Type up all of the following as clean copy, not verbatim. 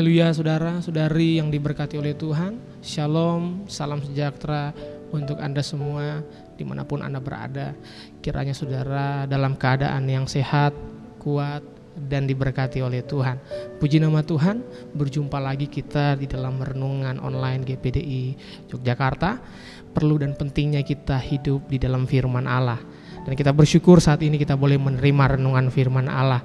Haleluya saudara-saudari yang diberkati oleh Tuhan. Shalom, salam sejahtera untuk Anda semua dimanapun Anda berada. Kiranya saudara dalam keadaan yang sehat, kuat, dan diberkati oleh Tuhan. Puji nama Tuhan, berjumpa lagi kita di dalam renungan online GPDI Yogyakarta. Perlu dan pentingnya kita hidup di dalam firman Allah. Dan kita bersyukur saat ini kita boleh menerima renungan firman Allah.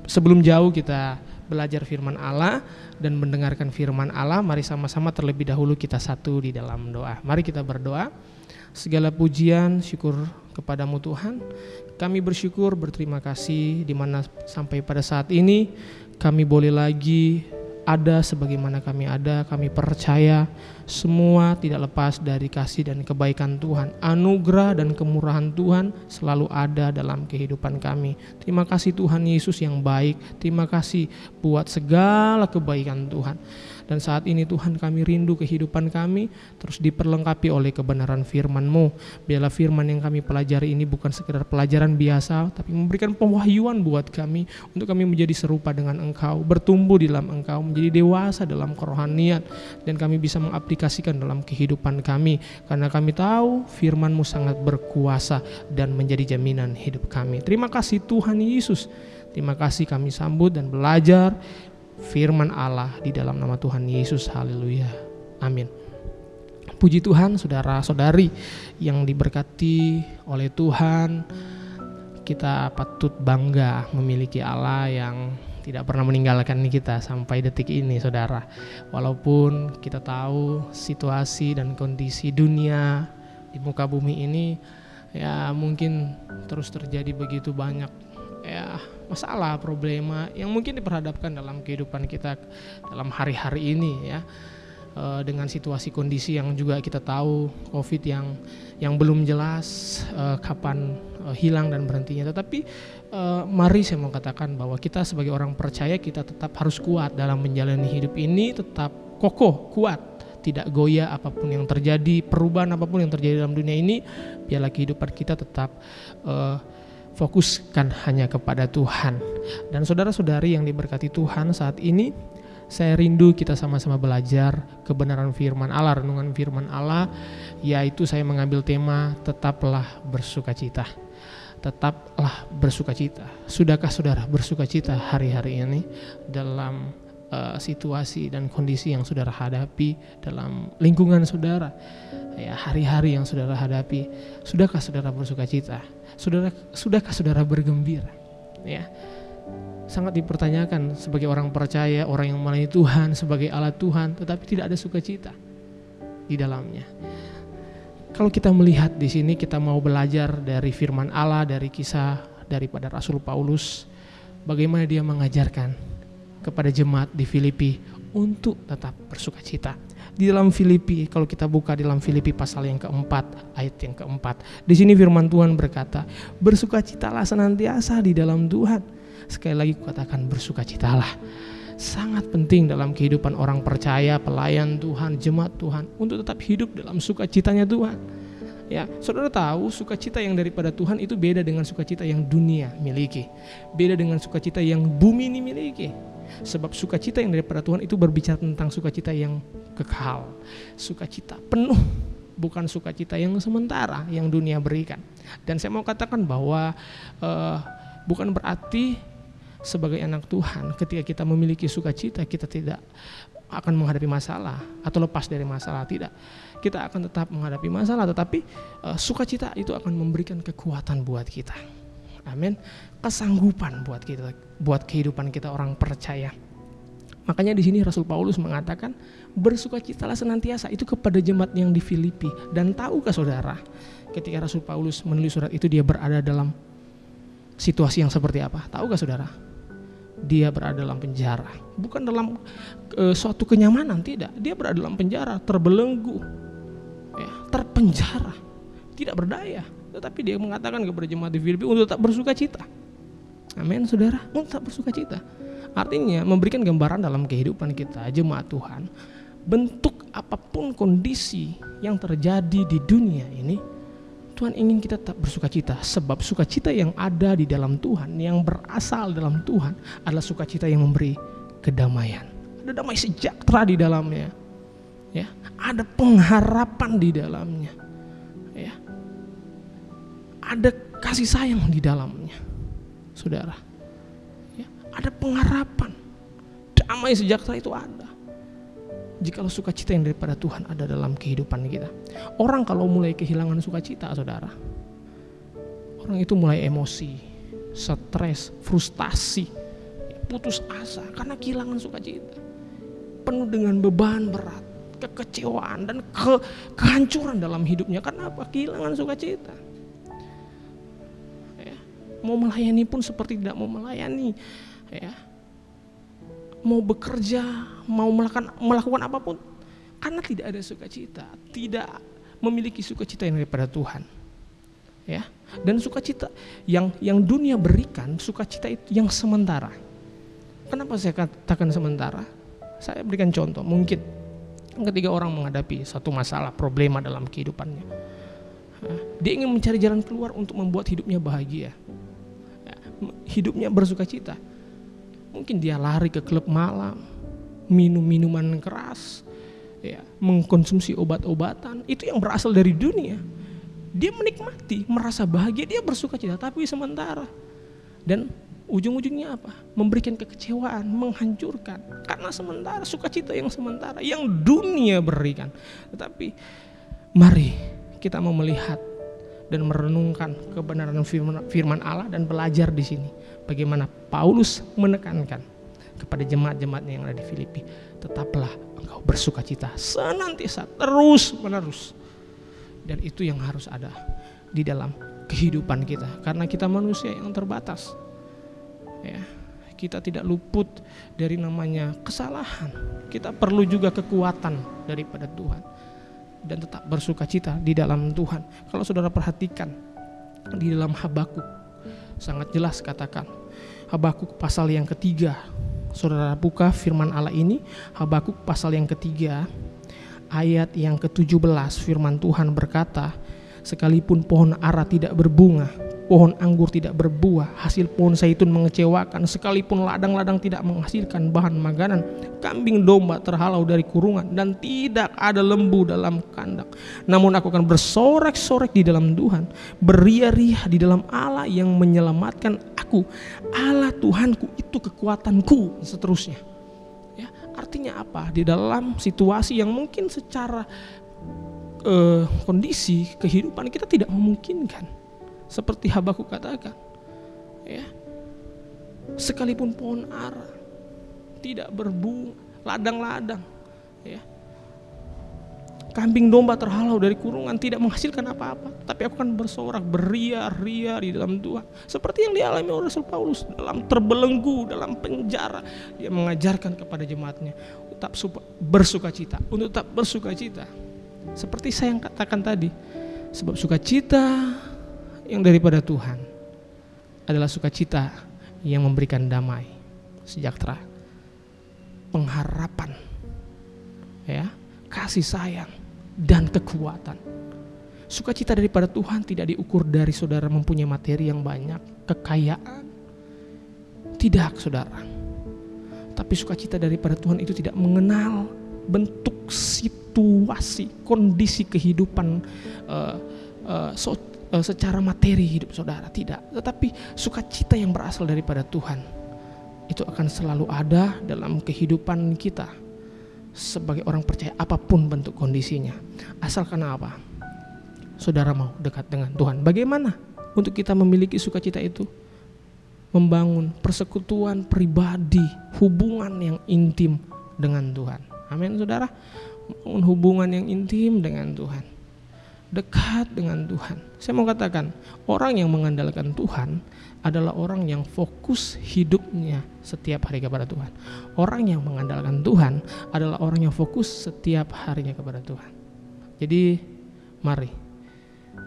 Sebelum jauh kita belajar firman Allah dan mendengarkan firman Allah, mari sama-sama terlebih dahulu kita satu di dalam doa. Mari kita berdoa. Segala pujian, syukur kepadamu Tuhan. Kami bersyukur, berterima kasih di mana sampai pada saat ini kami boleh lagi ada sebagaimana kami ada. Kami percaya semua tidak lepas dari kasih dan kebaikan Tuhan. Anugerah dan kemurahan Tuhan selalu ada dalam kehidupan kami. Terima kasih Tuhan Yesus yang baik. Terima kasih buat segala kebaikan Tuhan. Dan saat ini Tuhan, kami rindu kehidupan kami terus diperlengkapi oleh kebenaran firman-Mu. Biarlah firman yang kami pelajari ini bukan sekedar pelajaran biasa, tapi memberikan pewahyuan buat kami untuk kami menjadi serupa dengan Engkau, bertumbuh di dalam Engkau, menjadi dewasa dalam kerohanian, dan kami bisa mengaplikasikan dalam kehidupan kami. Karena kami tahu firman-Mu sangat berkuasa dan menjadi jaminan hidup kami. Terima kasih Tuhan Yesus. Terima kasih kami sambut dan belajar firman Allah di dalam nama Tuhan Yesus. Haleluya. Amin. Puji Tuhan, saudara-saudari yang diberkati oleh Tuhan. Kita patut bangga memiliki Allah yang tidak pernah meninggalkan kita sampai detik ini, saudara. Walaupun kita tahu situasi dan kondisi dunia di muka bumi ini ya mungkin terus terjadi begitu banyak ya masalah, problema yang mungkin diperhadapkan dalam kehidupan kita dalam hari-hari ini ya, dengan situasi kondisi yang juga kita tahu COVID yang belum jelas kapan hilang dan berhentinya. Tetapi mari saya mau katakan bahwa kita sebagai orang percaya kita tetap harus kuat dalam menjalani hidup ini, tetap kokoh, kuat, tidak goyah apapun yang terjadi, perubahan apapun yang terjadi dalam dunia ini. Biarlah kehidupan kita tetap fokuskan hanya kepada Tuhan. Dan saudara-saudari yang diberkati Tuhan, saat ini saya rindu kita sama-sama belajar kebenaran firman Allah, renungan firman Allah, yaitu saya mengambil tema tetaplah bersukacita. Tetaplah bersukacita. Sudahkah saudara bersukacita hari-hari ini dalam situasi dan kondisi yang saudara hadapi, dalam lingkungan saudara, ya, hari-hari yang saudara hadapi? Sudahkah saudara bersukacita? Sudahkah saudara bergembira? Ya, sangat dipertanyakan sebagai orang percaya, orang yang melayani Tuhan sebagai alat Tuhan, tetapi tidak ada sukacita di dalamnya. Kalau kita melihat di sini, kita mau belajar dari firman Allah, dari kisah daripada Rasul Paulus, bagaimana dia mengajarkan kepada jemaat di Filipi untuk tetap bersukacita. Di dalam Filipi, kalau kita buka di dalam Filipi pasal yang keempat, ayat yang keempat, di sini firman Tuhan berkata, bersukacitalah senantiasa di dalam Tuhan. Sekali lagi katakan, bersukacitalah. Sangat penting dalam kehidupan orang percaya, pelayan Tuhan, jemaat Tuhan, untuk tetap hidup dalam sukacitanya Tuhan. Ya, saudara tahu sukacita yang daripada Tuhan itu beda dengan sukacita yang dunia miliki, beda dengan sukacita yang bumi ini miliki. Sebab sukacita yang daripada Tuhan itu berbicara tentang sukacita yang kekal, sukacita penuh, bukan sukacita yang sementara yang dunia berikan. Dan saya mau katakan bahwa bukan berarti sebagai anak Tuhan ketika kita memiliki sukacita kita tidak akan menghadapi masalah atau lepas dari masalah. Tidak, kita akan tetap menghadapi masalah, tetapi sukacita itu akan memberikan kekuatan buat kita. Amin. Kesanggupan buat kita, buat kehidupan kita orang percaya. Makanya di sini Rasul Paulus mengatakan bersukacitalah senantiasa, itu kepada jemaat yang di Filipi. Dan tahukah saudara, ketika Rasul Paulus menulis surat itu dia berada dalam situasi yang seperti apa? Tahukah saudara? Dia berada dalam penjara, bukan dalam suatu kenyamanan, tidak. Dia berada dalam penjara, terbelenggu, ya, terpenjara, tidak berdaya. Tetapi dia mengatakan kepada jemaat di Filipi untuk tetap bersukacita. Amin, saudara, untuk tetap bersukacita. Artinya memberikan gambaran dalam kehidupan kita, jemaat Tuhan, bentuk apapun kondisi yang terjadi di dunia ini, Tuhan ingin kita tetap bersukacita. Sebab sukacita yang ada di dalam Tuhan, yang berasal dalam Tuhan, adalah sukacita yang memberi kedamaian, ada damai sejahtera di dalamnya. Ya, ada pengharapan di dalamnya. Ya. Ada kasih sayang di dalamnya. Saudara. Ya, ada pengharapan. Damai sejahtera itu ada. Jikalau sukacita yang daripada Tuhan ada dalam kehidupan kita. Orang kalau mulai kehilangan sukacita, saudara, orang itu mulai emosi, stres, frustasi, putus asa karena kehilangan sukacita. Penuh dengan beban berat, kekecewaan dan kehancuran dalam hidupnya karena apa? Kehilangan sukacita. Ya. Mau melayani pun seperti tidak mau melayani. Ya. Mau bekerja, mau melakukan apapun karena tidak ada sukacita, tidak memiliki sukacita yang daripada Tuhan. Ya. Dan sukacita yang dunia berikan, sukacita itu yang sementara. Kenapa saya katakan sementara? Saya berikan contoh, mungkin ketika orang menghadapi satu masalah, problema dalam kehidupannya, dia ingin mencari jalan keluar untuk membuat hidupnya bahagia, hidupnya bersukacita. Mungkin dia lari ke klub malam, minum minuman keras, ya, mengkonsumsi obat-obatan, itu yang berasal dari dunia. Dia menikmati, merasa bahagia, dia bersukacita, tapi sementara. Dan ujung-ujungnya apa? Memberikan kekecewaan, menghancurkan. Karena sementara, sukacita yang sementara, yang dunia berikan. Tetapi mari kita mau melihat dan merenungkan kebenaran firman Allah dan belajar di sini. Bagaimana Paulus menekankan kepada jemaat-jemaatnya yang ada di Filipi. Tetaplah engkau bersukacita senantiasa, terus menerus. Dan itu yang harus ada di dalam kehidupan kita. Karena kita manusia yang terbatas. Ya, kita tidak luput dari namanya kesalahan. Kita perlu juga kekuatan daripada Tuhan. Dan tetap bersukacita di dalam Tuhan. Kalau saudara perhatikan di dalam Habakuk, sangat jelas katakan, Habakuk pasal yang ketiga. Saudara buka firman Allah ini, Habakuk pasal yang ketiga, ayat yang ke-17, firman Tuhan berkata, sekalipun pohon ara tidak berbunga, pohon anggur tidak berbuah, hasil pohon zaitun mengecewakan, sekalipun ladang-ladang tidak menghasilkan bahan makanan, kambing domba terhalau dari kurungan, dan tidak ada lembu dalam kandang. Namun aku akan bersorak-sorak di dalam Tuhan, beria-ria di dalam Allah yang menyelamatkan aku. Allah Tuhanku itu kekuatanku, seterusnya. Ya, artinya apa? Di dalam situasi yang mungkin secara kondisi kehidupan kita tidak memungkinkan. Seperti Habakuk katakan, ya, sekalipun pohon ara tidak berbunga, ladang-ladang, ya, kambing domba terhalau dari kurungan, tidak menghasilkan apa-apa, tapi aku akan bersorak, beria-ria di dalam Tuhan. Seperti yang dialami oleh Rasul Paulus dalam terbelenggu, dalam penjara, dia mengajarkan kepada jemaatnya tetap bersukacita, untuk tetap bersukacita. Seperti saya yang katakan tadi, sebab sukacita yang daripada Tuhan adalah sukacita yang memberikan damai, sejahtera, pengharapan, ya, kasih sayang dan kekuatan. Sukacita daripada Tuhan tidak diukur dari saudara mempunyai materi yang banyak, kekayaan. Tidak, saudara. Tapi sukacita daripada Tuhan itu tidak mengenal bentuk, situasi, kondisi kehidupan secara materi hidup saudara, tidak. Tetapi sukacita yang berasal daripada Tuhan itu akan selalu ada dalam kehidupan kita sebagai orang percaya, apapun bentuk kondisinya. Asalkan apa? Saudara mau dekat dengan Tuhan. Bagaimana untuk kita memiliki sukacita itu? Membangun persekutuan pribadi, hubungan yang intim dengan Tuhan. Amin, saudara. Membangun hubungan yang intim dengan Tuhan, dekat dengan Tuhan. Saya mau katakan, orang yang mengandalkan Tuhan adalah orang yang fokus hidupnya setiap hari kepada Tuhan. Orang yang mengandalkan Tuhan adalah orang yang fokus setiap harinya kepada Tuhan. Jadi mari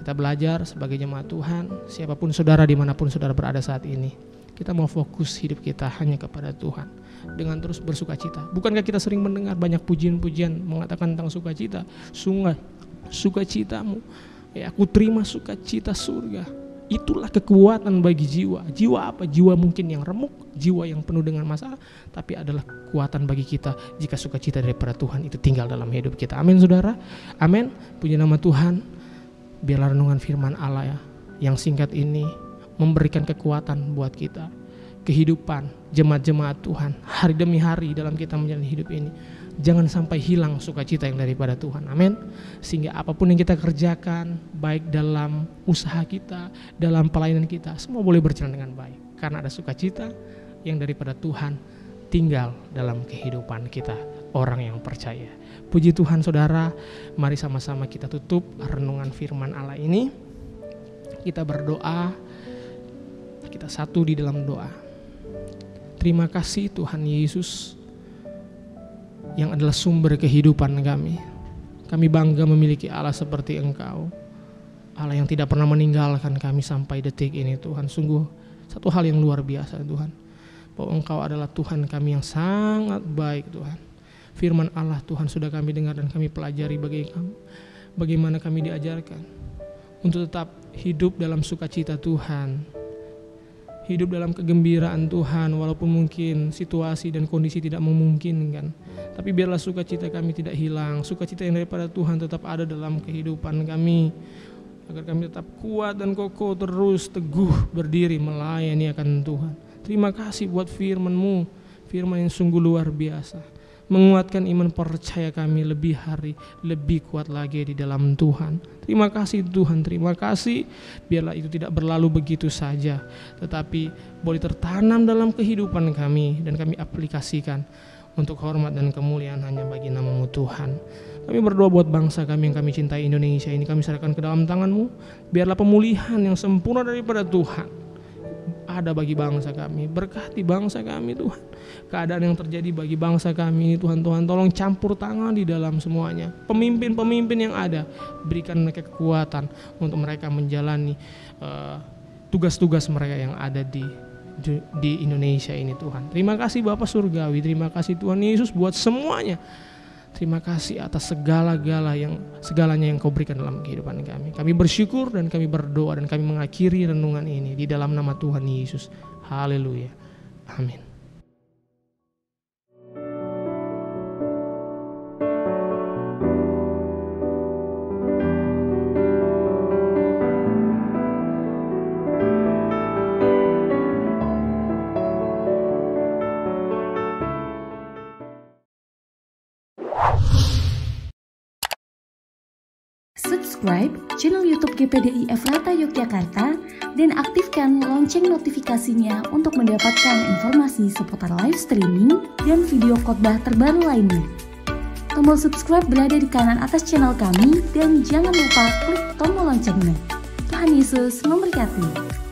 kita belajar sebagai jemaat Tuhan, siapapun saudara, dimanapun saudara berada saat ini, kita mau fokus hidup kita hanya kepada Tuhan dengan terus bersukacita. Bukankah kita sering mendengar banyak pujian-pujian mengatakan tentang sukacita? Sukacitamu, ya, aku terima sukacita surga. Itulah kekuatan bagi jiwa. Jiwa apa? Jiwa mungkin yang remuk, jiwa yang penuh dengan masalah, tapi adalah kekuatan bagi kita jika sukacita daripada Tuhan itu tinggal dalam hidup kita. Amin saudara. Amin. Puji nama Tuhan. Biarlah renungan firman Allah ya, yang singkat ini memberikan kekuatan buat kita. Kehidupan jemaat-jemaat Tuhan hari demi hari dalam kita menjalani hidup ini. Jangan sampai hilang sukacita yang daripada Tuhan. Amin. Sehingga apapun yang kita kerjakan, baik dalam usaha kita, dalam pelayanan kita, semua boleh berjalan dengan baik. Karena ada sukacita yang daripada Tuhan tinggal dalam kehidupan kita, orang yang percaya. Puji Tuhan saudara, mari sama-sama kita tutup renungan firman Allah ini. Kita berdoa, kita satu di dalam doa. Terima kasih Tuhan Yesus, yang adalah sumber kehidupan kami. Kami bangga memiliki Allah seperti Engkau, Allah yang tidak pernah meninggalkan kami sampai detik ini Tuhan. Sungguh satu hal yang luar biasa Tuhan, bahwa Engkau adalah Tuhan kami yang sangat baik Tuhan. Firman Allah Tuhan sudah kami dengar dan kami pelajari bagaimana kami diajarkan untuk tetap hidup dalam sukacita Tuhan, hidup dalam kegembiraan Tuhan, walaupun mungkin situasi dan kondisi tidak memungkinkan. Tapi biarlah sukacita kami tidak hilang, sukacita yang daripada Tuhan tetap ada dalam kehidupan kami, agar kami tetap kuat dan kokoh, terus teguh berdiri melayani akan Tuhan. Terima kasih buat firman-Mu, firman yang sungguh luar biasa, menguatkan iman percaya kami lebih hari, lebih kuat lagi di dalam Tuhan. Terima kasih Tuhan, terima kasih. Biarlah itu tidak berlalu begitu saja, tetapi boleh tertanam dalam kehidupan kami dan kami aplikasikan untuk hormat dan kemuliaan hanya bagi nama-Mu Tuhan. Kami berdoa buat bangsa kami yang kami cintai, Indonesia ini kami serahkan ke dalam tangan-Mu. Biarlah pemulihan yang sempurna daripada Tuhan ada bagi bangsa kami. Berkati bangsa kami Tuhan. Keadaan yang terjadi bagi bangsa kami ini Tuhan, tolong campur tangan di dalam semuanya. Pemimpin-pemimpin yang ada, berikan mereka kekuatan untuk mereka menjalani tugas-tugas mereka yang ada di Indonesia ini Tuhan. Terima kasih Bapa Surgawi, terima kasih Tuhan Yesus buat semuanya. Terima kasih atas segalanya yang Kau berikan dalam kehidupan kami. Kami bersyukur dan kami berdoa dan kami mengakhiri renungan ini di dalam nama Tuhan Yesus. Haleluya. Amin. Subscribe channel YouTube GPDI Efrata Yogyakarta dan aktifkan lonceng notifikasinya untuk mendapatkan informasi seputar live streaming dan video khotbah terbaru lainnya. Tombol subscribe berada di kanan atas channel kami dan jangan lupa klik tombol loncengnya. Tuhan Yesus memberkati.